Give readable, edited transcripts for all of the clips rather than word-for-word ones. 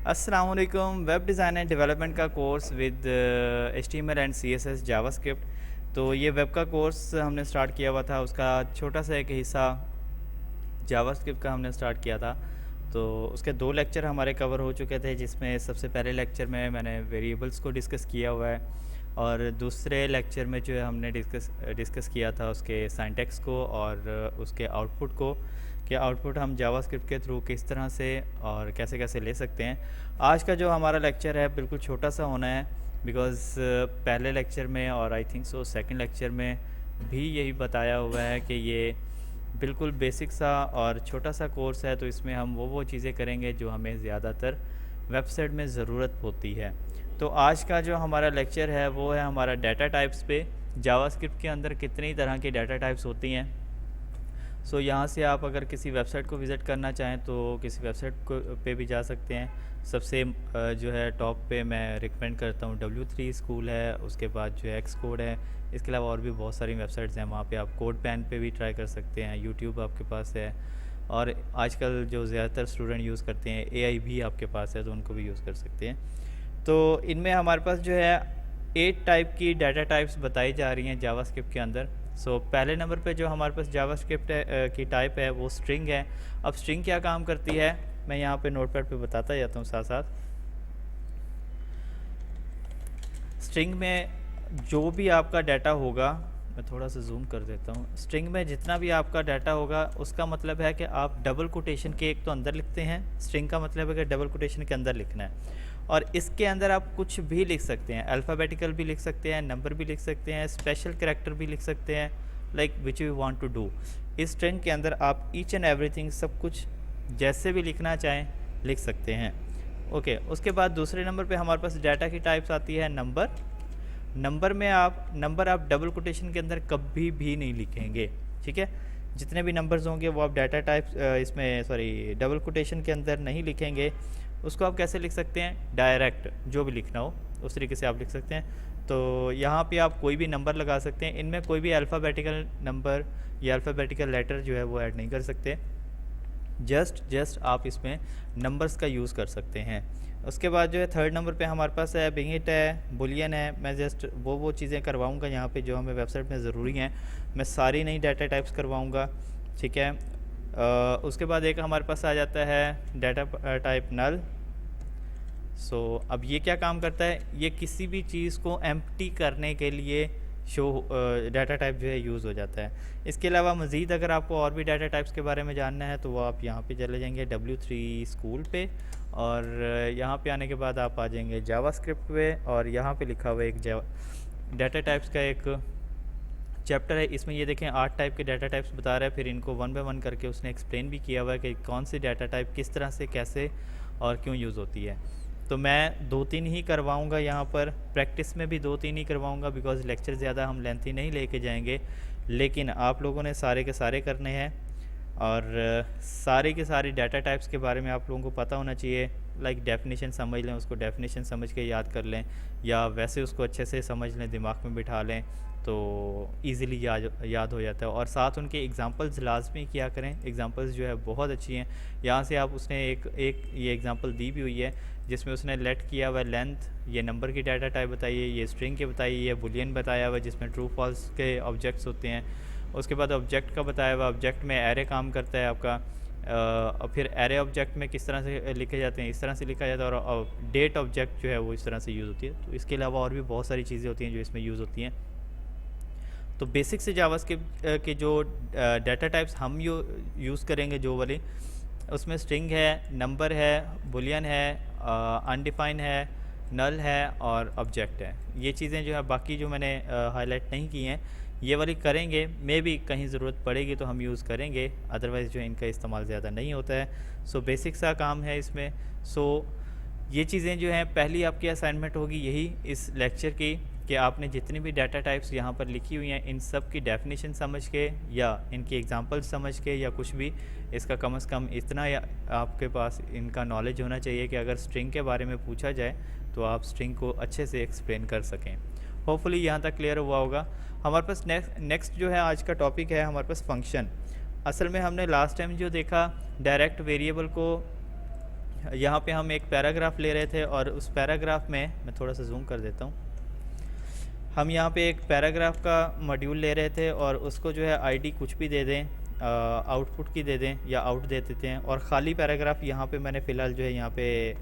अस्सलाम वालेकुम। Web design and development का course with HTML and CSS JavaScript. तो ये वेब का कोर्स हमने स्टार्ट किया हुआ था, उसका छोटा सा एक हिस्सा जावास्क्रिप्ट का हमने स्टार्ट किया था। तो उसके 2 लेक्चर हमारे कवर हो चुके थे, जिसमें सबसे पहले लेक्चर में मैंने वेरिएबल्स को डिस्कस किया हुआ है और दूसरे लेक्चर में जो है हमने डिस्कस किया था उसके सिंटैक्स को और उसके आउटपुट को, कि आउटपुट हम जावास्क्रिप्ट के थ्रू किस तरह से और कैसे कैसे ले सकते हैं। आज का जो हमारा लेक्चर है बिल्कुल छोटा सा होना है, बिकॉज़ पहले लेक्चर में और I think so second lecture में भी यही बताया हुआ है कि ये बिल्कुल बेसिक सा और छोटा सा कोर्स है। तो इसमें हम वो चीज़ें करेंगे जो हमें ज़्यादातर वेबसाइट में ज़रूरत होती है। तो आज का जो हमारा लेक्चर है वो है हमारा डाटा टाइप्स पे। जावास्क्रिप्ट के अंदर कितनी तरह की डाटा टाइप्स होती हैं। सो यहाँ से आप अगर किसी वेबसाइट को विज़िट करना चाहें तो किसी वेबसाइट को पे भी जा सकते हैं। सबसे जो है टॉप पे मैं रिकमेंड करता हूँ W3 स्कूल है, उसके बाद जो है Xcode है। इसके अलावा और भी बहुत सारी वेबसाइट्स हैं, वहाँ पे आप कोड पैन पे भी ट्राई कर सकते हैं। यूट्यूब आपके पास है और आजकल जो ज़्यादातर स्टूडेंट यूज़ करते हैं AI भी आपके पास है, तो उनको भी यूज़ कर सकते हैं। तो इनमें हमारे पास जो है 8 टाइप की डाटा टाइप्स बताई जा रही हैं जावास्क्रिप्ट के अंदर। पहले नंबर पे जो हमारे पास जावास्क्रिप्ट की टाइप है वो स्ट्रिंग है। अब स्ट्रिंग क्या काम करती है मैं यहाँ पे नोटपैड पे बताता जाता हूँ साथ साथ। स्ट्रिंग में जो भी आपका डाटा होगा, मैं थोड़ा सा जूम कर देता हूँ। स्ट्रिंग में जितना भी आपका डाटा होगा उसका मतलब है कि आप डबल कोटेशन के एक तो अंदर लिखते हैं। स्ट्रिंग का मतलब है कि डबल कोटेशन के अंदर लिखना है और इसके अंदर आप कुछ भी लिख सकते हैं। अल्फ़ाबेटिकल भी लिख सकते हैं, नंबर भी लिख सकते हैं, स्पेशल कैरेक्टर भी लिख सकते हैं, like which you want to do. इस स्ट्रिंग के अंदर आप ईच एंड एवरीथिंग सब कुछ जैसे भी लिखना चाहें लिख सकते हैं। ओके, उसके बाद दूसरे नंबर पे हमारे पास डाटा की टाइप्स आती है नंबर। नंबर में आप डबल कोटेशन के अंदर कभी भी नहीं लिखेंगे, ठीक है। जितने भी नंबर्स होंगे वो आप डाटा टाइप्स इसमें डबल कोटेशन के अंदर नहीं लिखेंगे। उसको आप कैसे लिख सकते हैं, डायरेक्ट जो भी लिखना हो उस तरीके से आप लिख सकते हैं। तो यहाँ पे आप कोई भी नंबर लगा सकते हैं। इनमें कोई भी अल्फ़ाबेटिकल नंबर या अल्फ़ाबेटिकल लेटर जो है वो ऐड नहीं कर सकते। जस्ट आप इसमें नंबर्स का यूज़ कर सकते हैं। उसके बाद जो है थर्ड नंबर पे हमारे पास है बिंगिट है, बुलियन है। मैं जस्ट वो चीज़ें करवाऊँगा यहाँ पे जो हमें वेबसाइट में ज़रूरी हैं। मैं सारी नई डाटा टाइप्स करवाऊँगा, ठीक है। उसके बाद एक हमारे पास आ जाता है डाटा टाइप नल। अब ये क्या काम करता है, ये किसी भी चीज़ को एम्प्टी करने के लिए डाटा टाइप जो है यूज़ हो जाता है। इसके अलावा मज़ीद अगर आपको और भी डाटा टाइप्स के बारे में जानना है तो वो आप यहाँ पे चले जाएंगे W3 स्कूल पे और यहाँ पे आने के बाद आप आ जाएंगे जावास्क्रिप्ट पे और यहाँ पे लिखा हुआ एक डाटा टाइप्स का एक चैप्टर है। इसमें ये देखें 8 टाइप के डाटा टाइप्स बता रहा है, फिर इनको 1 बाय 1 करके उसने एक्सप्लेन भी किया हुआ है कि कौन सी डाटा टाइप किस तरह से कैसे और क्यों यूज़ होती है। तो मैं 2-3 ही करवाऊँगा यहाँ पर, प्रैक्टिस में भी 2-3 ही करवाऊँगा बिकॉज़ लेक्चर ज़्यादा हम लेंथी नहीं लेके जाएंगे। लेकिन आप लोगों ने सारे के सारे करने हैं और सारे के सारे डाटा टाइप्स के बारे में आप लोगों को पता होना चाहिए। लाइक डेफिनेशन समझ लें, उसको डेफिनेशन समझ के याद कर लें या वैसे उसको अच्छे से समझ लें, दिमाग में बिठा लें तो ईज़िली याद हो जाता है। और साथ उनके एग्ज़ाम्पल्स लाजमी किया करें। एग्ज़ाम्पल्स जो है बहुत अच्छी हैं। यहाँ से आप उसने एक ये एग्ज़ाम्पल दी भी हुई है जिसमें उसने लेट किया हुआ लेंथ, ये नंबर की डाटा टाइप बताइए, ये स्ट्रिंग के बताइए, ये बुलियन बताया हुआ जिसमें ट्रू फॉल्स के ऑब्जेक्ट्स होते हैं। उसके बाद ऑब्जेक्ट का बताया हुआ, ऑब्जेक्ट में एरे काम करता है आपका। और फिर एरे ऑब्जेक्ट में किस तरह से लिखे जाते हैं, इस तरह से लिखा जाता है। और डेट ऑब्जेक्ट जो है वो इस तरह से यूज़ होती है। तो इसके अलावा और भी बहुत सारी चीज़ें होती हैं जो इसमें यूज़ होती हैं। तो बेसिक से जावास्क्रिप्ट के जो डाटा टाइप्स हम यूज़ करेंगे जो वाले, उसमें स्ट्रिंग है, नंबर है, बुलियन है, अनडिफाइन है, नल है और ऑब्जेक्ट है। ये चीज़ें जो है बाकी जो मैंने हाईलाइट नहीं की हैं ये वाली करेंगे, मे भी कहीं ज़रूरत पड़ेगी तो हम यूज़ करेंगे, अदरवाइज़ जो इनका इस्तेमाल ज़्यादा नहीं होता है। बेसिक सा काम है इसमें। ये चीज़ें जो हैं पहली आपकी असाइनमेंट होगी यही इस लेक्चर की, कि आपने जितनी भी डाटा टाइप्स यहाँ पर लिखी हुई हैं इन सब की डेफिनेशन समझ के या इनकी एग्जांपल समझ के या कुछ भी, इसका कम से कम इतना आपके पास इनका नॉलेज होना चाहिए कि अगर स्ट्रिंग के बारे में पूछा जाए तो आप स्ट्रिंग को अच्छे से एक्सप्लेन कर सकें। होपफुली यहाँ तक क्लियर हुआ होगा। हमारे पास नेक्स्ट जो है आज का टॉपिक है हमारे पास फंक्शन। असल में हमने लास्ट टाइम जो देखा डायरेक्ट वेरिएबल को यहाँ पे हम एक पैराग्राफ ले रहे थे और उस पैराग्राफ में मैं थोड़ा सा जूम कर देता हूँ। हम यहाँ पे एक पैराग्राफ का मॉड्यूल ले रहे थे और उसको जो है आईडी कुछ भी दे दें, आउटपुट की दे दें या आउट दे देते हैं, और ख़ाली पैराग्राफ यहाँ पे मैंने फ़िलहाल जो है यहाँ पे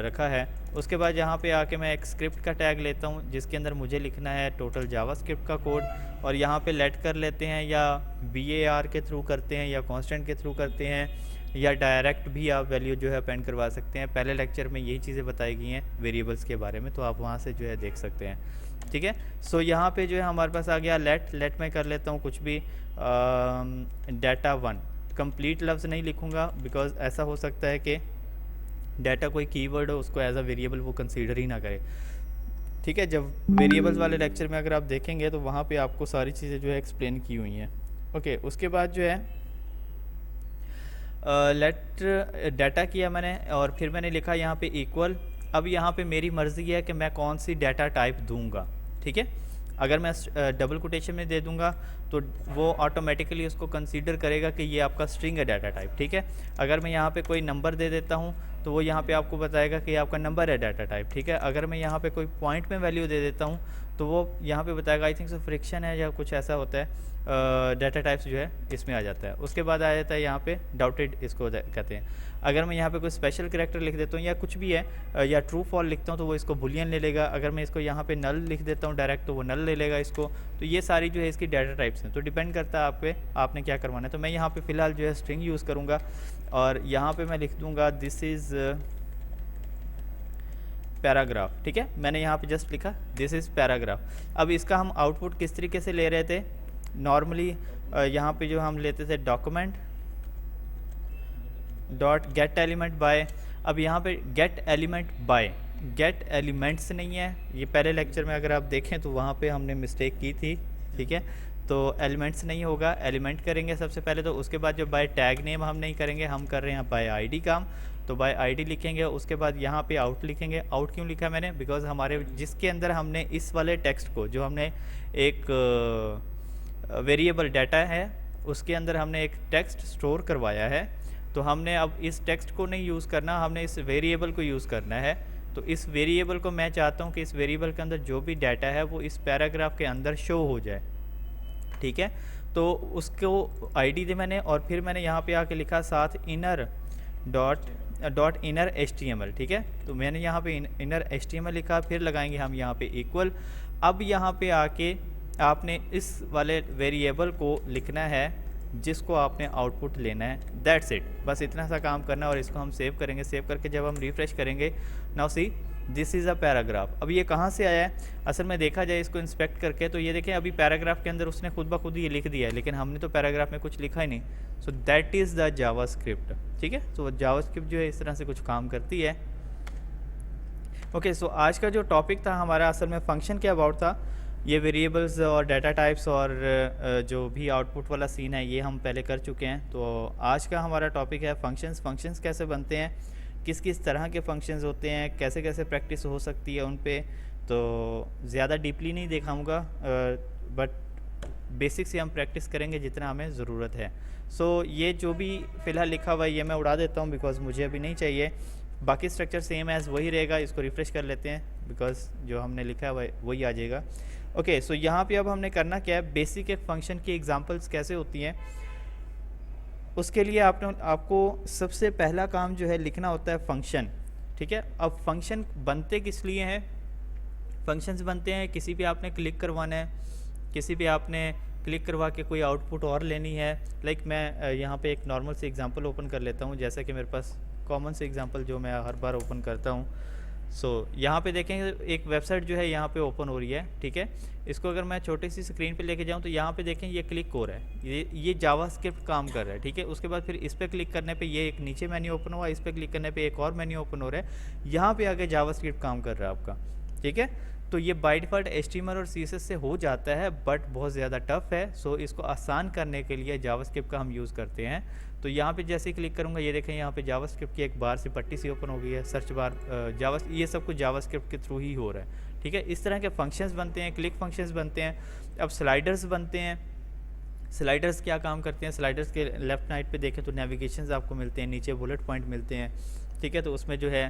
रखा है। उसके बाद यहाँ पे आके मैं एक स्क्रिप्ट का टैग लेता हूँ जिसके अंदर मुझे लिखना है टोटल जावास्क्रिप्ट का कोड, और यहाँ पे लेट कर लेते हैं या var के थ्रू करते हैं या कांस्टेंट के थ्रू करते हैं या डायरेक्ट भी आप वैल्यू जो है अपेंड करवा सकते हैं। पहले लेक्चर में यही चीज़ें बताई गई हैं वेरिएबल्स के बारे में, तो आप वहाँ से जो है देख सकते हैं। ठीक है, सो यहाँ पे जो है हमारे पास आ गया लेट में कर लेता हूँ कुछ भी डाटा 1। कंप्लीट लफ्ज़ नहीं लिखूँगा बिकॉज ऐसा हो सकता है कि डाटा कोई कीवर्ड हो उसको एज अ वेरिएबल वो कंसीडर ही ना करे। ठीक है, जब वेरिएबल्स वाले लेक्चर में अगर आप देखेंगे तो वहाँ पे आपको सारी चीज़ें जो है एक्सप्लेन की हुई हैं। ओके, उसके बाद जो है लेट डाटा किया मैंने और फिर मैंने लिखा यहाँ पे इक्वल। अब यहाँ पे मेरी मर्ज़ी है कि मैं कौन सी डाटा टाइप दूंगा। ठीक है, अगर मैं डबल कोटेशन में दे दूंगा तो वो ऑटोमेटिकली उसको कंसीडर करेगा कि ये आपका स्ट्रिंग है डाटा टाइप। ठीक है, अगर मैं यहाँ पे कोई नंबर दे देता हूँ तो वो यहाँ पे आपको बताएगा कि ये आपका नंबर है डाटा टाइप। ठीक है, अगर मैं यहाँ पे कोई पॉइंट में वैल्यू दे देता हूँ तो वो यहाँ पे बताएगा, आई थिंक सो फ्रिक्शन है या कुछ ऐसा होता है, डाटा टाइप्स जो है इसमें आ जाता है। उसके बाद आ जाता है यहाँ पे डाउटेड, इसको कहते हैं। अगर मैं यहाँ पे कोई स्पेशल कैरेक्टर लिख देता हूँ या कुछ भी है या ट्रू फॉल लिखता हूँ तो वो इसको बुलियन ले लेगा। अगर मैं इसको यहाँ पे नल लिख देता हूँ डायरेक्ट तो वो नल ले लेगा इसको। तो ये सारी जो है इसकी डाटा टाइप्स हैं, तो डिपेंड करता है आप पे आपने क्या करवाना है। तो मैं यहाँ पे फ़िलहाल जो है स्ट्रिंग यूज़ करूँगा और यहाँ पे मैं लिख दूँगा दिस इज़ पैराग्राफ। ठीक है, मैंने यहाँ पे जस्ट लिखा दिस इज़ पैराग्राफ। अब इसका हम आउटपुट किस तरीके से ले रहे थे, नॉर्मली यहाँ पे जो हम लेते थे document dot gate element by. अब यहाँ पे gate element by, gate elements नहीं है, ये पहले लेक्चर में अगर आप देखें तो वहाँ पे हमने मिस्टेक की थी। ठीक है, तो एलिमेंट्स नहीं होगा, एलिमेंट करेंगे सबसे पहले। तो उसके बाद जो बाय टैग नेम हम नहीं करेंगे, हम कर रहे हैं बाय आईडी काम, तो बाय आईडी लिखेंगे। उसके बाद यहाँ पे आउट लिखेंगे। आउट क्यों लिखा मैंने, बिकॉज हमारे जिसके अंदर हमने इस वाले टेक्स्ट को जो हमने एक वेरिएबल डाटा है उसके अंदर हमने एक टेक्स्ट स्टोर करवाया है, तो हमने अब इस टेक्स्ट को नहीं यूज़ करना, हमने इस वेरिएबल को यूज़ करना है। तो इस वेरिएबल को मैं चाहता हूँ कि इस वेरिएबल के अंदर जो भी डाटा है वो इस पैराग्राफ के अंदर शो हो जाए। ठीक है, तो उसको आईडी दी मैंने और फिर मैंने यहाँ पे आके लिखा साथ इनर डॉट इनर HTML। ठीक है, तो मैंने यहाँ पे इनर HTML लिखा, फिर लगाएंगे हम यहाँ पे इक्वल। अब यहाँ पे आके आपने इस वाले वेरिएबल को लिखना है जिसको आपने आउटपुट लेना है, दैट्स इट। बस इतना सा काम करना है और इसको हम सेव करेंगे। सेव करके जब हम रिफ़्रेश करेंगे, now see this is a paragraph. अब ये कहाँ से आया है, असल में देखा जाए इसको इंस्पेक्ट करके तो ये देखें अभी पैराग्राफ के अंदर उसने खुद ब खुद ये लिख दिया है, लेकिन हमने तो पैराग्राफ में कुछ लिखा ही नहीं। So that is the JavaScript. ठीक है, तो जावास्क्रिप्ट जो है इस तरह से कुछ काम करती है। ओके, सो आज का जो टॉपिक था हमारा असल में फंक्शन के अबाउट था। ये वेरिएबल्स और डाटा टाइप्स और जो भी आउटपुट वाला सीन है ये हम पहले कर चुके हैं। तो आज का हमारा टॉपिक है फंक्शंस। फंक्शंस कैसे बनते हैं, किस किस तरह के फंक्शंस होते हैं, कैसे कैसे प्रैक्टिस हो सकती है उन पे। तो ज़्यादा डीपली नहीं दिखाऊंगा, बट बेसिक से हम प्रैक्टिस करेंगे जितना हमें ज़रूरत है। सो ये जो भी फ़िलहाल लिखा हुआ है ये मैं उड़ा देता हूँ बिकॉज मुझे अभी नहीं चाहिए। बाकी स्ट्रक्चर सेम एज़ वही रहेगा। इसको रिफ़्रेश कर लेते हैं बिकॉज जो हमने लिखा है वही आ जाएगा। ओके, सो यहाँ पे अब हमने करना क्या है, बेसिक एक फंक्शन की एग्जांपल्स कैसे होती हैं उसके लिए आपको सबसे पहला काम जो है लिखना होता है फंक्शन। ठीक है, अब फंक्शन बनते किस लिए हैं, फंक्शंस बनते हैं किसी पे आपने क्लिक करवाना है, किसी पे आपने क्लिक करवा के कोई आउटपुट और लेनी है। लाइक मैं यहाँ पे एक नॉर्मल सी एग्जांपल ओपन कर लेता हूँ, जैसा कि मेरे पास कॉमन सी एग्जांपल जो मैं हर बार ओपन करता हूँ। सो यहाँ पे देखेंगे एक वेबसाइट जो है यहाँ पे ओपन हो रही है। ठीक है, इसको अगर मैं छोटी सी स्क्रीन पे लेके जाऊँ तो यहाँ पे देखें ये क्लिक हो रहा है, ये जावास्क्रिप्ट काम कर रहा है। ठीक है, उसके बाद फिर इस पर क्लिक करने पे ये एक नीचे मेन्यू ओपन हुआ, इस पर क्लिक करने पे एक और मेन्यू ओपन हो रहा है, यहाँ पे आगे जावास्क्रिप्ट काम कर रहा है आपका। ठीक है, तो ये बाय डिफ़ॉल्ट HTML और CSS से हो जाता है बट बहुत ज़्यादा टफ है। सो इसको आसान करने के लिए जावास्क्रिप्ट का हम यूज़ करते हैं। तो यहाँ पे जैसे ही क्लिक करूँगा ये देखें यहाँ पे जावास्क्रिप्ट की एक बार सी पट्टी सी ओपन हो गई है, सर्च बार ये सब कुछ जावास्क्रिप्ट के थ्रू ही हो रहा है। ठीक है, इस तरह के फंक्शंस बनते हैं, क्लिक फंक्शंस बनते हैं। अब स्लाइडर्स बनते हैं। स्लाइडर्स क्या काम करते हैं, स्लाइडर्स के लेफ्ट साइड पे देखें तो नेविगेशंस आपको मिलते हैं, नीचे बुलेट पॉइंट मिलते हैं। ठीक है। तो उसमें जो है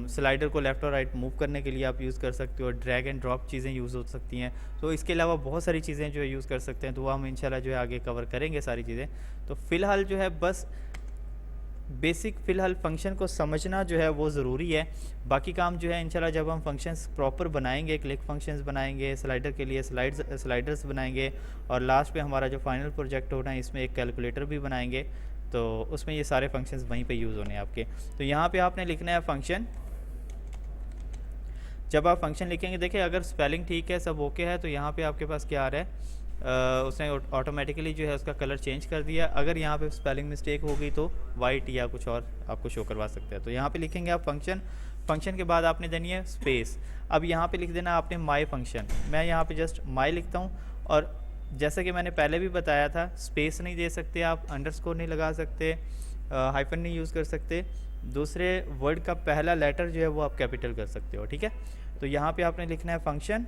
स्लाइडर को लेफ़्ट और राइट मूव करने के लिए आप यूज़ कर सकते हो, ड्रैग एंड ड्रॉप चीज़ें यूज़ हो सकती हैं। तो इसके अलावा बहुत सारी चीज़ें जो है यूज़ कर सकते हैं, तो वो हम इंशाल्लाह जो है आगे कवर करेंगे सारी चीज़ें। तो फ़िलहाल जो है बस बेसिक फ़िलहाल फ़ंक्शन को समझना जो है वो ज़रूरी है। बाकी काम जो है इंशाल्लाह जब हम फंक्शंस प्रॉपर बनाएंगे, क्लिक फंक्शंस बनाएंगे, स्लाइडर के लिए स्लाइडर्स बनाएंगे, और लास्ट पे हमारा जो फाइनल प्रोजेक्ट होना है इसमें एक कैलकुलेटर भी बनाएंगे, तो उसमें ये सारे फंक्शंस वहीं पे यूज़ होने हैं आपके। तो यहाँ पे आपने लिखना है फंक्शन। जब आप फंक्शन लिखेंगे, देखिए अगर स्पेलिंग ठीक है, सब ओके है, तो यहाँ पे आपके पास क्या आ रहा है, उसने ऑटोमेटिकली जो है उसका कलर चेंज कर दिया। अगर यहाँ पे स्पेलिंग मिस्टेक हो गई तो वाइट या कुछ और आपको शो करवा सकते हैं। तो यहाँ पे लिखेंगे आप फंक्शन, फंक्शन के बाद आपने देनी है स्पेस। अब यहाँ पे लिख देना आपने माई फंक्शन। मैं यहाँ पे जस्ट माई लिखता हूँ, और जैसा कि मैंने पहले भी बताया था, स्पेस नहीं दे सकते आप, अंडरस्कोर नहीं लगा सकते, हाइफन नहीं यूज़ कर सकते, दूसरे वर्ड का पहला लेटर जो है वो आप कैपिटल कर सकते हो, ठीक है। तो यहाँ पे आपने लिखना है फंक्शन।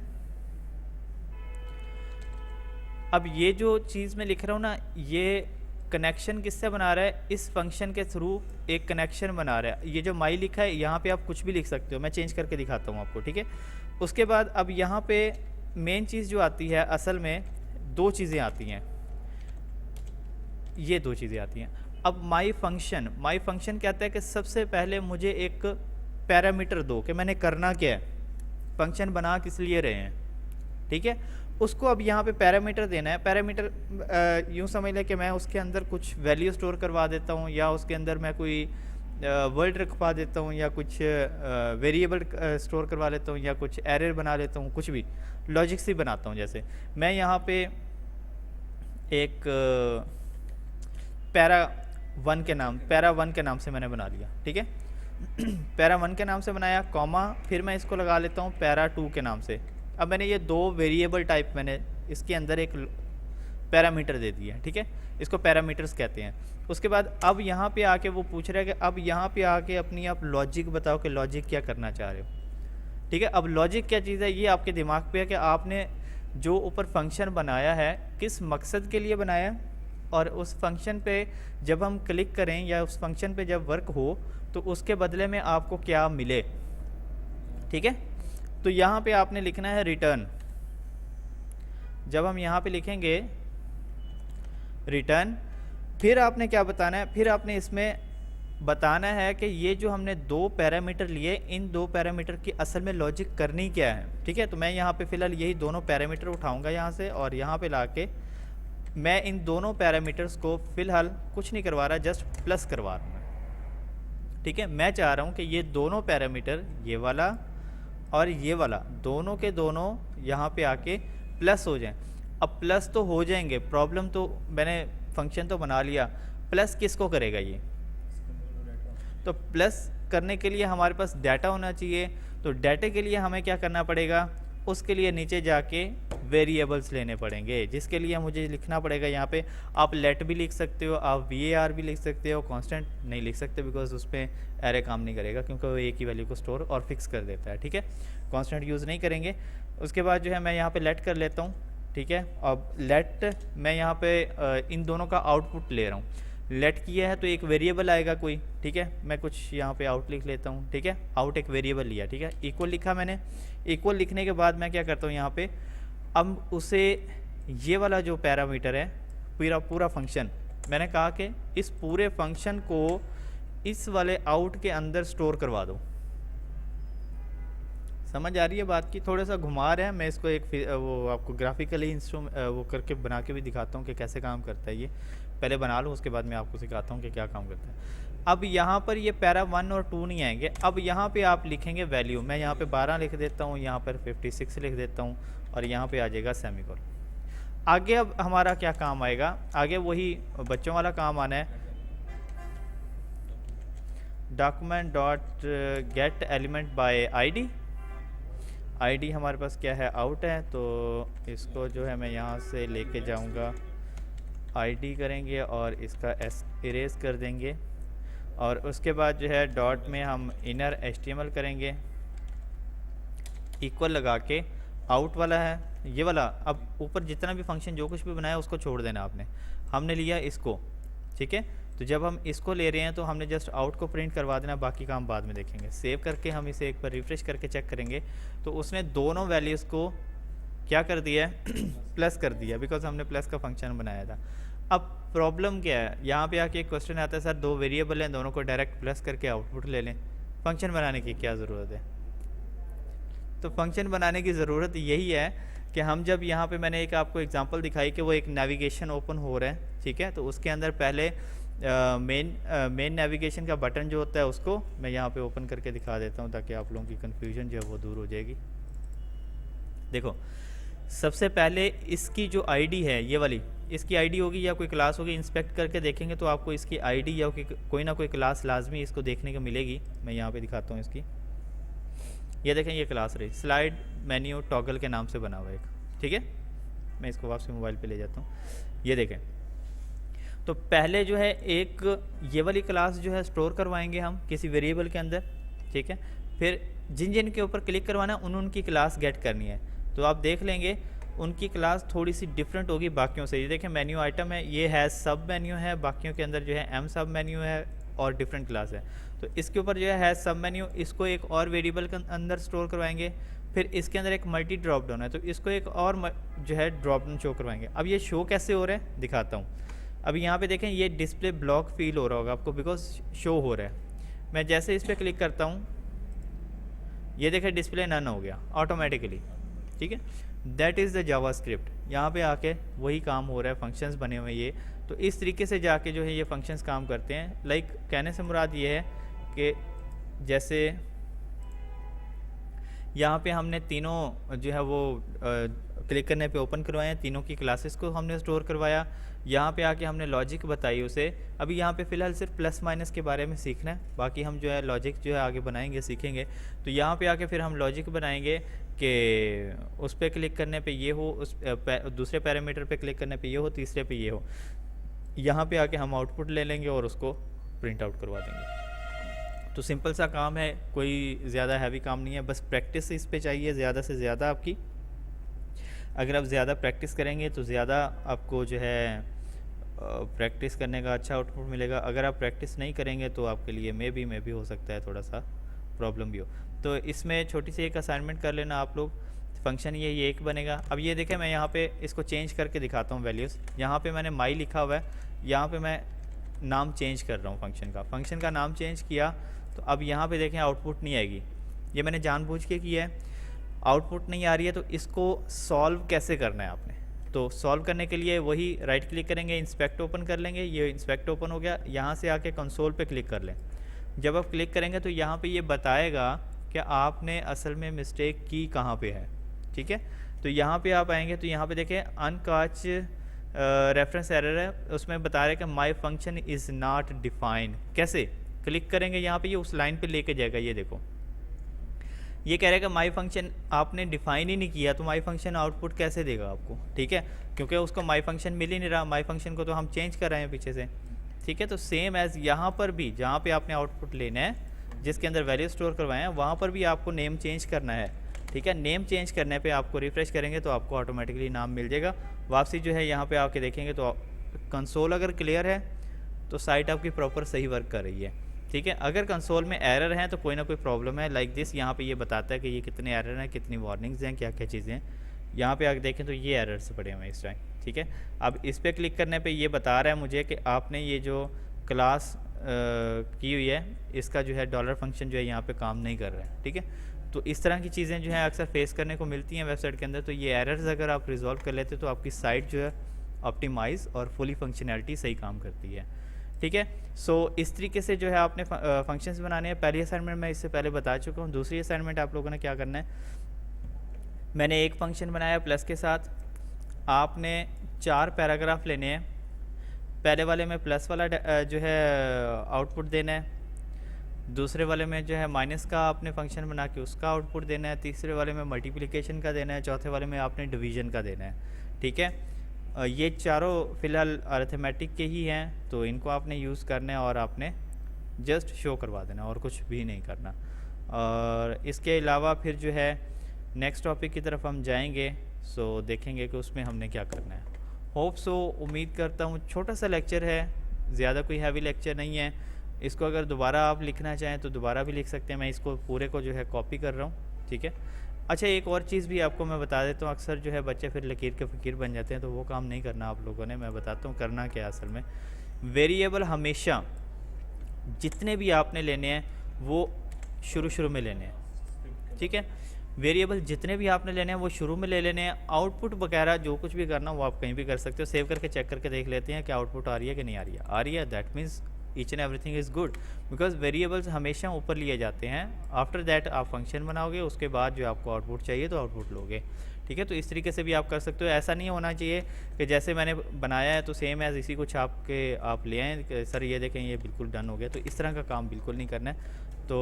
अब ये जो चीज़ मैं लिख रहा हूँ ना, ये कनेक्शन किससे बना रहा है, इस फंक्शन के थ्रू एक कनेक्शन बना रहा है। ये जो माई लिखा है यहाँ पे आप कुछ भी लिख सकते हो, मैं चेंज करके दिखाता हूँ आपको, ठीक है। उसके बाद अब यहाँ पे मेन चीज़ जो आती है, असल में दो चीज़ें आती हैं, ये दो चीज़ें आती हैं। अब माई फंक्शन कहता है कि सबसे पहले मुझे एक पैरामीटर दो कि मैंने करना क्या है, फंक्शन बना किस लिए रहे हैं, ठीक है। उसको अब यहाँ पे पैरामीटर देना है। पैरामीटर यूँ समझ लें कि मैं उसके अंदर कुछ वैल्यू स्टोर करवा देता हूँ, या उसके अंदर मैं कोई वर्ड रखवा देता हूँ, या कुछ वेरिएबल स्टोर करवा लेता हूँ, या कुछ एरर बना लेता हूँ, कुछ भी लॉजिक से बनाता हूँ। जैसे मैं यहाँ पे एक पैरा वन के नाम से मैंने बना लिया, ठीक है। पैरा 1 के नाम से बनाया, कॉमा, फिर मैं इसको लगा लेता हूँ पैरा 2 के नाम से। अब मैंने ये दो वेरिएबल टाइप मैंने इसके अंदर एक पैरामीटर दे दिया, ठीक है। इसको पैरामीटर्स कहते हैं। उसके बाद अब यहाँ पे आके वो पूछ रहा है कि अब यहाँ पे आके अपनी आप लॉजिक बताओ कि लॉजिक क्या करना चाह रहे हो, ठीक है। अब लॉजिक क्या चीज़ है, ये आपके दिमाग पे है कि आपने जो ऊपर फंक्शन बनाया है किस मकसद के लिए बनाया है, और उस फंक्शन पे जब हम क्लिक करें या उस फंक्शन पे जब वर्क हो तो उसके बदले में आपको क्या मिले, ठीक है। तो यहाँ पे आपने लिखना है रिटर्न। जब हम यहाँ पे लिखेंगे रिटर्न, फिर आपने क्या बताना है, फिर आपने इसमें बताना है कि ये जो हमने दो पैरामीटर लिए, इन दो पैरामीटर की असल में लॉजिक करनी क्या है, ठीक है। तो मैं यहाँ पे फ़िलहाल यही दोनों पैरामीटर उठाऊँगा यहाँ से, और यहाँ पे लाके मैं इन दोनों पैरामीटर्स को फ़िलहाल कुछ नहीं करवा रहा, जस्ट प्लस करवा रहा हूँ, ठीक है। मैं चाह रहा हूँ कि ये दोनों पैरामीटर, ये वाला और ये वाला, दोनों के दोनों यहाँ पे आके प्लस हो जाएं। अब प्लस तो हो जाएंगे, प्रॉब्लम तो मैंने फंक्शन तो बना लिया, प्लस किसको करेगा ये, तो प्लस करने के लिए हमारे पास डाटा होना चाहिए। तो डाटे के लिए हमें क्या करना पड़ेगा, उसके लिए नीचे जाके वेरिएबल्स लेने पड़ेंगे, जिसके लिए मुझे लिखना पड़ेगा यहाँ पे, आप लेट भी लिख सकते हो, आप var भी लिख सकते हो, कांस्टेंट नहीं लिख सकते बिकॉज उस पर एरे काम नहीं करेगा, क्योंकि वो एक ही वैल्यू को स्टोर और फिक्स कर देता है, ठीक है। कांस्टेंट यूज़ नहीं करेंगे। उसके बाद जो है मैं यहाँ पे लेट कर लेता हूँ, ठीक है। अब लेट मैं यहाँ पे इन दोनों का आउटपुट ले रहा हूँ, लेट किया है तो एक वेरिएबल आएगा कोई, ठीक है। मैं कुछ यहाँ पे आउट लिख लेता हूँ, ठीक है। आउट एक वेरिएबल लिया, ठीक है। इक्वल लिखा मैंने, इक्वल लिखने के बाद मैं क्या करता हूँ यहाँ पे, अब उसे ये वाला जो पैरामीटर है, पूरा फंक्शन, मैंने कहा कि इस पूरे फंक्शन को इस वाले आउट के अंदर स्टोर करवा दो। समझ आ रही है बात की, थोड़ा सा घुमा रहे हैं, मैं इसको एक वो आपको ग्राफिकली वो करके बना के भी दिखाता हूँ कि कैसे काम करता है ये। पहले बना लूँ, उसके बाद मैं आपको सिखाता हूँ कि क्या काम करता है। अब यहाँ पर ये पैरा 1 और 2 नहीं आएंगे, अब यहाँ पे आप लिखेंगे वैल्यू। मैं यहाँ पे 12 लिख देता हूँ, यहाँ पर 56 लिख देता हूँ, और यहाँ पे आ जाएगा सेमीकोलन। आगे अब हमारा क्या काम आएगा, आगे वही बच्चों वाला काम आना है, document dot gate element by ID. ID हमारे पास क्या है, आउट है, तो इसको जो है मैं यहाँ से लेके जाऊँगा, आईडी करेंगे और इसका इरेज कर देंगे, और उसके बाद जो है डॉट में हम इनर HTML करेंगे, इक्वल लगा के आउट वाला है ये वाला। अब ऊपर जितना भी फंक्शन जो कुछ भी बनाया उसको छोड़ देना आपने, हमने लिया इसको, ठीक है। तो जब हम इसको ले रहे हैं तो हमने जस्ट आउट को प्रिंट करवा देना, बाकी काम बाद में देखेंगे। सेव करके हम इसे एक बार रिफ्रेश करके चेक करेंगे तो उसने दोनों वैल्यूज़ को क्या कर दिया है प्लस कर दिया, बिकॉज हमने प्लस का फंक्शन बनाया था। अब प्रॉब्लम क्या है, यहाँ पे आके एक क्वेश्चन आता है सर दो वेरिएबल हैं, दोनों को डायरेक्ट प्लस करके आउटपुट ले लें, फंक्शन बनाने की क्या ज़रूरत है? तो फंक्शन बनाने की ज़रूरत यही है कि हम जब यहाँ पे मैंने एक आपको एग्जांपल दिखाई कि वो एक नेविगेशन ओपन हो रहा है, ठीक है, तो उसके अंदर पहले मेन नेविगेशन का बटन जो होता है उसको मैं यहाँ पे ओपन करके दिखा देता हूँ ताकि आप लोगों की कन्फ्यूजन जो है वो दूर हो जाएगी। देखो सबसे पहले इसकी जो आईडी है ये वाली, इसकी आईडी होगी या कोई क्लास होगी, इंस्पेक्ट करके देखेंगे तो आपको इसकी आईडी या कोई ना कोई क्लास लाजमी इसको देखने को मिलेगी। मैं यहाँ पे दिखाता हूँ इसकी, ये देखें ये क्लास रही स्लाइड मेन्यू टॉगल के नाम से बना हुआ एक, ठीक है। मैं इसको वापस मोबाइल पे ले जाता हूँ, ये देखें। तो पहले जो है एक ये वाली क्लास जो है स्टोर करवाएंगे हम किसी वेरिएबल के अंदर, ठीक है। फिर जिन जिन के ऊपर क्लिक करवाना उनकी क्लास गेट करनी है, तो आप देख लेंगे उनकी क्लास थोड़ी सी डिफरेंट होगी बाकियों से। ये देखें मेन्यू आइटम है, ये है सब मेन्यू है, बाकियों के अंदर जो है एम सब मेन्यू है और डिफरेंट क्लास है। तो इसके ऊपर जो है सब मेन्यू, इसको एक और वेरिएबल के अंदर स्टोर करवाएंगे। फिर इसके अंदर एक मल्टी ड्रॉप डाउन है, तो इसको एक और जो है ड्रॉप डाउन शो करवाएंगे। अब ये शो कैसे हो रहा है दिखाता हूँ। अभी यहाँ पे देखें ये डिस्प्ले ब्लॉक फील हो रहा होगा आपको, बिकॉज शो हो रहा है। मैं जैसे इस पर क्लिक करता हूँ ये देखें डिस्प्ले नन हो गया ऑटोमेटिकली, ठीक है। That is the JavaScript. यहाँ पे आके वही काम हो रहा है, फंक्शंस बने हुए ये। तो इस तरीके से जाके जो है ये फंक्शंस काम करते हैं। लाइक कहने से मुराद ये है कि जैसे यहाँ पे हमने तीनों जो है वो क्लिक करने पे ओपन करवाए हैं, तीनों की क्लासेस को हमने स्टोर करवाया। यहाँ पे आके हमने लॉजिक बताई उसे। अभी यहाँ पे फ़िलहाल सिर्फ प्लस माइनस के बारे में सीखना है, बाकी हम जो है लॉजिक जो है आगे बनाएंगे सीखेंगे। तो यहाँ पे आके फिर हम लॉजिक बनाएंगे कि उस पर क्लिक करने पे ये हो, उस दूसरे पैरामीटर पे क्लिक करने पे ये हो, तीसरे पे ये हो। यहाँ पे आके हम आउटपुट ले लेंगे और उसको प्रिंट आउट करवा देंगे। तो सिंपल सा काम है, कोई ज़्यादा हैवी काम नहीं है, बस प्रैक्टिस इस पे चाहिए ज़्यादा से ज़्यादा आपकी। अगर आप ज़्यादा प्रैक्टिस करेंगे तो ज़्यादा आपको जो है प्रैक्टिस करने का अच्छा आउटपुट मिलेगा। अगर आप प्रैक्टिस नहीं करेंगे तो आपके लिए मे भी हो सकता है थोड़ा सा प्रॉब्लम भी हो। तो इसमें छोटी सी एक असाइनमेंट कर लेना आप लोग। फंक्शन ये एक बनेगा। अब ये देखें मैं यहाँ पे इसको चेंज करके दिखाता हूँ वैल्यूज़। यहाँ पे मैंने माई लिखा हुआ है, यहाँ पे मैं नाम चेंज कर रहा हूँ फंक्शन का नाम चेंज किया। तो अब यहाँ पे देखें आउटपुट नहीं आएगी, ये मैंने जानबूझ के किया है। आउटपुट नहीं आ रही है तो इसको सॉल्व कैसे करना है आपने। तो सॉल्व करने के लिए वही राइट क्लिक करेंगे, इंस्पेक्ट ओपन कर लेंगे। ये इंस्पेक्ट ओपन हो गया, यहाँ से आके कंसोल पे क्लिक कर लें। जब आप क्लिक करेंगे तो यहाँ पे ये बताएगा कि आपने असल में मिस्टेक की कहाँ पे है, ठीक है। तो यहाँ पे आप आएंगे तो यहाँ पे देखें अनकाच रेफरेंस एरर है, उसमें बता रहे कि माई फंक्शन इज़ नॉट डिफाइंड। कैसे क्लिक करेंगे यहाँ पे ये उस लाइन पे लेके जाएगा। ये देखो ये कह रहा है कि माई फंक्शन आपने डिफाइन ही नहीं किया, तो माई फंक्शन आउटपुट कैसे देगा आपको, ठीक है, क्योंकि उसको माई फंक्शन मिल ही नहीं रहा। माई फंक्शन को तो हम चेंज कर रहे हैं पीछे से, ठीक है। तो सेम एज़ यहाँ पर भी जहाँ पे आपने आउटपुट लेना है, जिसके अंदर वैल्यू स्टोर करवाए हैं, वहाँ पर भी आपको नेम चेंज करना है, ठीक है। नेम चेंज करने पे आपको रिफ़्रेश करेंगे तो आपको ऑटोमेटिकली नाम मिल जाएगा। वापसी जो है यहाँ पे आके देखेंगे तो कंसोल अगर क्लियर है तो साइट आपकी प्रॉपर सही वर्क कर रही है, ठीक है। अगर कंसोल में एरर हैं तो कोई ना कोई प्रॉब्लम है। लाइक दिस यहाँ पे ये बताता है कि ये कितने एरर हैं, कितनी वार्निंग्स हैं, क्या क्या चीज़ें हैं। यहाँ पे आके देखें तो ये एरर्स पड़े हुए हैं इस टाइम, ठीक है। अब इस पर क्लिक करने पे ये बता रहा है मुझे कि आपने ये जो क्लास की हुई है इसका जो है डॉलर फंक्शन जो है यहाँ पे काम नहीं कर रहा है, ठीक है। तो इस तरह की चीज़ें जो है अक्सर फेस करने को मिलती हैं वेबसाइट के अंदर। तो ये एरर्स अगर आप रिजॉल्व कर लेते तो आपकी साइट जो है ऑप्टिमाइज़ और फुली फंक्शनैलिटी सही काम करती है, ठीक है। सो इस तरीके से जो है आपने फंक्शंस बनाने हैं। पहली असाइनमेंट मैं इससे पहले बता चुका हूँ। दूसरी असाइनमेंट आप लोगों ने क्या करना है, मैंने एक फंक्शन बनाया प्लस के साथ, आपने 4 पैराग्राफ लेने हैं। पहले वाले में प्लस वाला जो है आउटपुट देना है, दूसरे वाले में जो है माइनस का आपने फंक्शन बना के उसका आउटपुट देना है, तीसरे वाले में मल्टीप्लिकेशन का देना है, चौथे वाले में आपने डिवीज़न का देना है, ठीक है। ये चारों फ़िलहाल अरिथमेटिक के ही हैं, तो इनको आपने यूज़ करना है और आपने जस्ट शो करवा देना और कुछ भी नहीं करना। और इसके अलावा फिर जो है नेक्स्ट टॉपिक की तरफ हम जाएंगे, सो देखेंगे कि उसमें हमने क्या करना है। होप सो, उम्मीद करता हूँ छोटा सा लेक्चर है, ज़्यादा कोई हैवी लेक्चर नहीं है। इसको अगर दोबारा आप लिखना चाहें तो दोबारा भी लिख सकते हैं। मैं इसको पूरे को जो है कॉपी कर रहा हूँ, ठीक है। अच्छा, एक और चीज़ भी आपको मैं बता देता हूँ, अक्सर जो है बच्चे फिर लकीर के फ़कीर बन जाते हैं, तो वो काम नहीं करना आप लोगों ने। मैं बताता हूँ करना क्या है। असल में वेरिएबल हमेशा जितने भी आपने लेने हैं वो शुरू में लेने हैं, ठीक है। वेरिएबल जितने भी आपने लेने हैं वो शुरू में ले लेने हैं। आउटपुट वगैरह जो कुछ भी करना वो आप कहीं भी कर सकते हो। सेव करके चेक करके देख लेते हैं कि आउटपुट आ रही है कि नहीं आ रही है। आ रही है, that means each and everything is good, because variables हमेशा ऊपर लिए जाते हैं। आफ्टर दैट आप फंक्शन बनाओगे, उसके बाद जो आपको आउटपुट चाहिए तो आउटपुट लोगे, ठीक है। तो इस तरीके से भी आप कर सकते हो। ऐसा नहीं होना चाहिए कि जैसे मैंने बनाया है तो सेम एज़ इसी को छाप के आप ले आएँ कि सर ये देखें ये बिल्कुल डन हो गया। तो इस तरह का काम बिल्कुल नहीं करना है। तो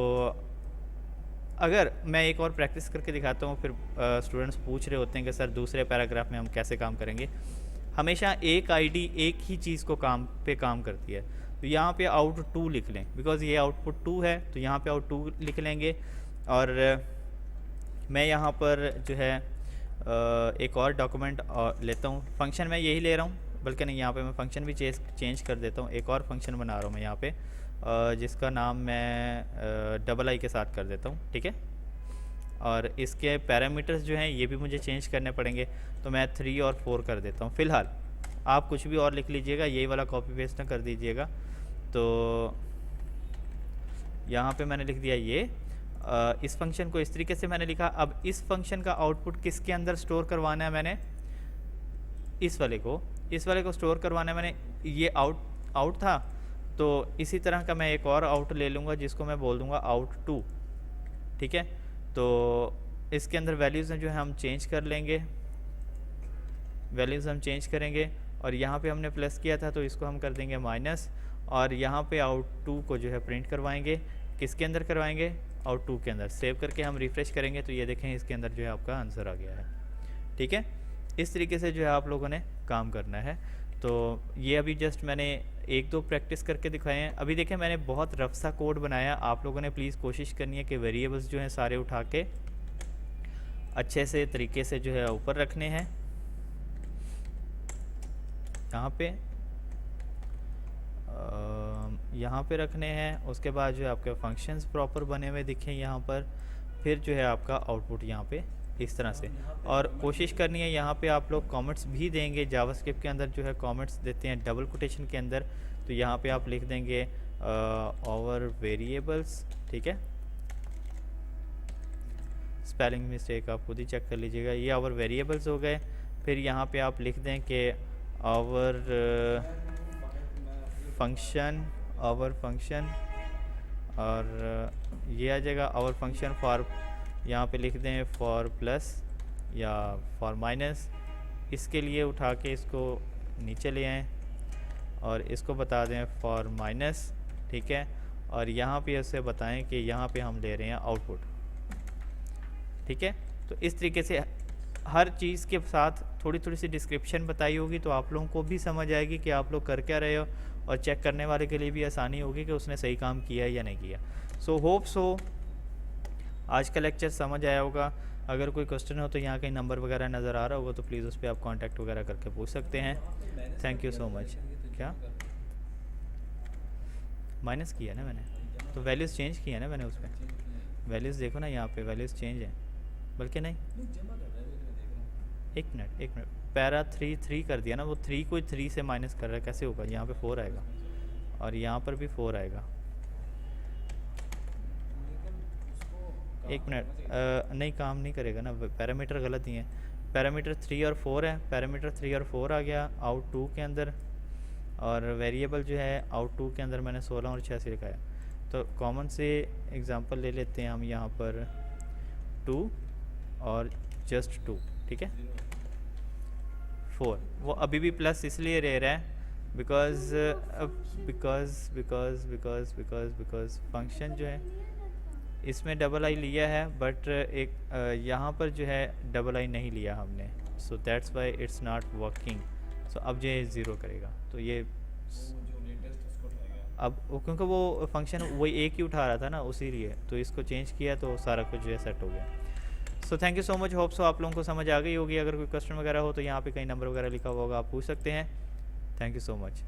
अगर मैं एक और प्रैक्टिस करके दिखाता हूँ, फिर स्टूडेंट्स पूछ रहे होते हैं कि सर दूसरे पैराग्राफ में हम कैसे काम करेंगे। हमेशा एक आईडी एक ही चीज़ को काम करती है। तो यहाँ पे आउट 2 लिख लें, बिकॉज़ ये आउटपुट 2 है, तो यहाँ पे आउट 2 लिख लेंगे। और मैं यहाँ पर जो है एक और डॉक्यूमेंट लेता हूँ। फंक्शन मैं यही ले रहा हूँ, बल्कि नहीं, यहाँ पे मैं फंक्शन भी चेंज कर देता हूँ। एक और फंक्शन बना रहा हूँ मैं यहाँ पे, जिसका नाम मैं डबल आई के साथ कर देता हूँ, ठीक है। और इसके पैरामीटर्स जो हैं ये भी मुझे चेंज करने पड़ेंगे, तो मैं 3 और 4 कर देता हूँ। फ़िलहाल आप कुछ भी और लिख लीजिएगा, यही वाला कॉपी पेस्ट ना कर दीजिएगा। तो यहाँ पे मैंने लिख दिया ये। इस फंक्शन को इस तरीके से मैंने लिखा। अब इस फंक्शन का आउटपुट किसके अंदर स्टोर करवाना है, मैंने इस वाले को स्टोर करवाना है। मैंने ये आउट था, तो इसी तरह का मैं एक और आउट ले लूँगा जिसको मैं बोल दूँगा आउट 2, ठीक है। तो इसके अंदर वैल्यूज़ जो है हम चेंज कर लेंगे, वैल्यूज़ हम चेंज करेंगे। और यहाँ पे हमने प्लस किया था तो इसको हम कर देंगे माइनस, और यहाँ पे आउट 2 को जो है प्रिंट करवाएंगे। किसके अंदर करवाएंगे, आउट 2 के अंदर। सेव करके हम रिफ़्रेश करेंगे तो ये देखें इसके अंदर जो है आपका आंसर आ गया है, ठीक है। इस तरीके से जो है आप लोगों ने काम करना है। तो ये अभी जस्ट मैंने 1-2 प्रैक्टिस करके दिखाए हैं। अभी देखें मैंने बहुत रफ सा कोड बनाया। आप लोगों ने प्लीज़ कोशिश करनी है कि वेरिएबल्स जो हैं सारे उठा के अच्छे से तरीके से जो है ऊपर रखने हैं, यहाँ पे रखने हैं। उसके बाद जो है आपके फंक्शंस प्रॉपर बने हुए दिखें यहाँ पर, फिर जो है आपका आउटपुट यहाँ पे इस तरह से। और कोशिश करनी है यहाँ पे आप लोग कमेंट्स भी देंगे। जावास्क्रिप्ट के अंदर जो है कमेंट्स देते हैं डबल कोटेशन के अंदर, तो यहाँ पे आप लिख देंगे और वेरिएबल्स, ठीक है। स्पेलिंग मिस्टेक आप खुद ही चेक कर लीजिएगा। ये आवर वेरिएबल्स हो गए। फिर यहाँ पे आप लिख दें कि आवर फंक्शन, और ये आ जाएगा आवर फंक्शन फॉर, यहाँ पे लिख दें फॉर प्लस या फॉर माइनस। इसके लिए उठा के इसको नीचे ले आएँ और इसको बता दें फॉर माइनस, ठीक है। और यहाँ पे उसे बताएं कि यहाँ पे हम ले रहे हैं आउटपुट, ठीक है। तो इस तरीके से हर चीज़ के साथ थोड़ी थोड़ी सी डिस्क्रिप्शन बताई होगी, तो आप लोगों को भी समझ आएगी कि आप लोग कर क्या रहे हो, और चेक करने वाले के लिए भी आसानी होगी कि उसने सही काम किया है या नहीं किया। सो होप सो आज का लेक्चर समझ आया होगा। अगर कोई क्वेश्चन हो तो यहाँ कहीं नंबर वगैरह नज़र आ रहा होगा तो प्लीज़ उस पर आप कांटेक्ट वगैरह करके पूछ सकते हैं। Thank you so much. क्या माइनस किया ना मैंने, तो वैल्यूज़ चेंज किया ना मैंने उसमें। वैल्यूज़ देखो ना, यहाँ पे वैल्यूज़ चेंज है, बल्कि नहीं, एक मिनट पैरा 3 कर दिया ना, वो 3 को 3 से माइनस कर रहा है, कैसे होगा। यहाँ पे 4 आएगा और यहाँ पर भी 4 आएगा। एक मिनट, नहीं काम नहीं करेगा ना, पैरामीटर गलत ही है। पैरामीटर 3 और 4 है, पैरामीटर 3 और 4 आ गया आउट 2 के अंदर, और वेरिएबल जो है आउट 2 के अंदर मैंने 16 और 86 लिखा है। तो कॉमन से एग्जांपल ले लेते हैं हम यहाँ पर 2 और जस्ट 2, ठीक है। 4 वो अभी भी प्लस इसलिए रह रहा है बिकॉज फंक्शन जो है इसमें डबल आई लिया है, बट एक यहाँ पर जो है डबल आई नहीं लिया हमने, so that's why it's not working. So अब जो है 0 करेगा, तो ये अब क्योंकि वो फंक्शन वही एक ही उठा रहा था ना, उसी लिए तो इसको चेंज किया तो सारा कुछ जो है सेट हो गया। So thank you so much, hope so आप लोगों को समझ आ गई होगी। अगर कोई क्वेश्चन वगैरह हो तो यहाँ पे कहीं नंबर वगैरह लिखा हुआ होगा, आप पूछ सकते हैं। Thank you so much.